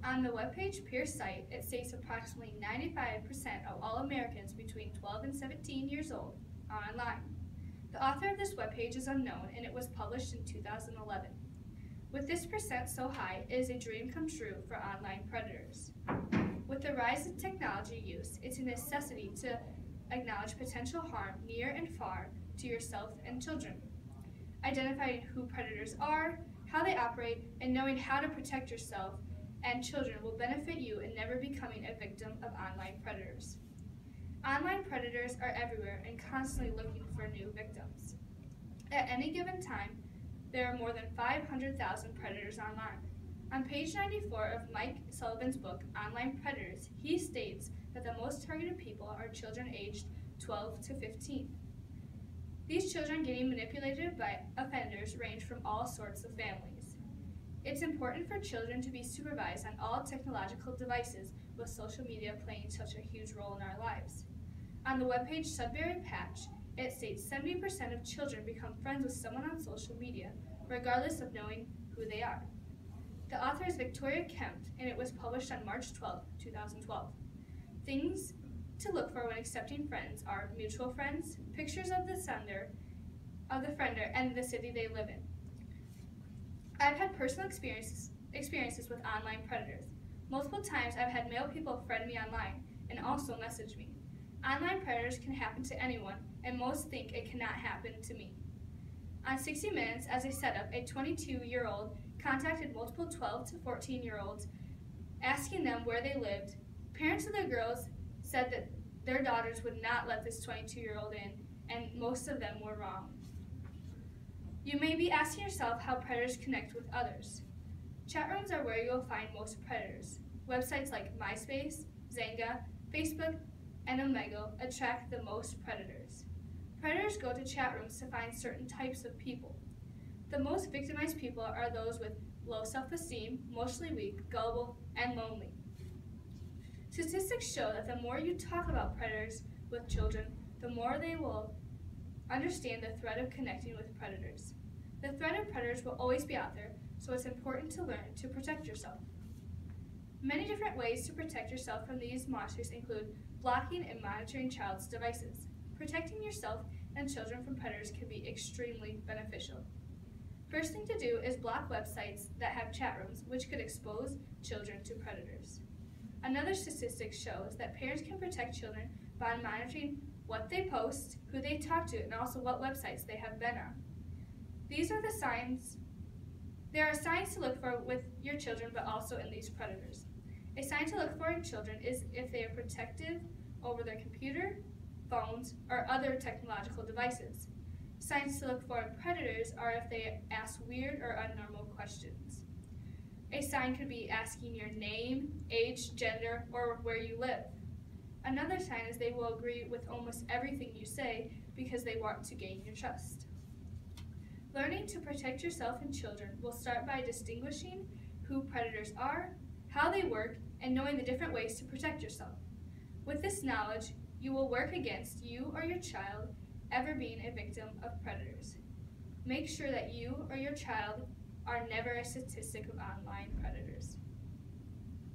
On the webpage Pear's site, it states approximately 95% of all Americans between 12 and 17 years old are online. The author of this webpage is unknown, and it was published in 2011. With this percent so high, it is a dream come true for online predators. With the rise of technology use, it's a necessity to acknowledge potential harm near and far to yourself and children. Identifying who predators are, how they operate, and knowing how to protect yourself and children will benefit you in never becoming a victim of online predators. Online predators are everywhere and constantly looking for new victims. At any given time, there are more than 500,000 predators online. On page 94 of Mike Sullivan's book, Online Predators, he states that the most targeted people are children aged 12 to 15. These children getting manipulated by offenders range from all sorts of families. It's important for children to be supervised on all technological devices, with social media playing such a huge role in our lives. On the webpage Sudbury Patch, it states 70% of children become friends with someone on social media, regardless of knowing who they are. The author is Victoria Kemp, and it was published on March 12, 2012. Things to look for when accepting friends are mutual friends, pictures of the friender, and the city they live in. I've had personal experiences with online predators. Multiple times I've had male people friend me online and also message me. Online predators can happen to anyone, and most think it cannot happen to me. On 60 Minutes, as a setup, a 22-year-old contacted multiple 12 to 14-year-olds, asking them where they lived. Parents of the girls said that their daughters would not let this 22-year-old in, and most of them were wrong. You may be asking yourself how predators connect with others. Chat rooms are where you'll find most predators. Websites like MySpace, Zanga, Facebook, and Omegle attract the most predators. Predators go to chat rooms to find certain types of people. The most victimized people are those with low self-esteem, emotionally weak, gullible, and lonely. Statistics show that the more you talk about predators with children, the more they will understand the threat of connecting with predators. The threat of predators will always be out there, so it's important to learn to protect yourself. Many different ways to protect yourself from these monsters include blocking and monitoring child's devices. Protecting yourself and children from predators can be extremely beneficial. First thing to do is block websites that have chat rooms, which could expose children to predators. Another statistic shows that parents can protect children by monitoring what they post, who they talk to, and also what websites they have been on. These are the signs. There are signs to look for with your children, but also in these predators. A sign to look for in children is if they are protective over their computer, phones, or other technological devices. Signs to look for in predators are if they ask weird or abnormal questions. A sign could be asking your name, age, gender, or where you live. Another sign is they will agree with almost everything you say because they want to gain your trust. Learning to protect yourself and children will start by distinguishing who predators are, how they work, and knowing the different ways to protect yourself. With this knowledge, you will work against you or your child ever being a victim of predators. Make sure that you or your child are never a statistic of online predators.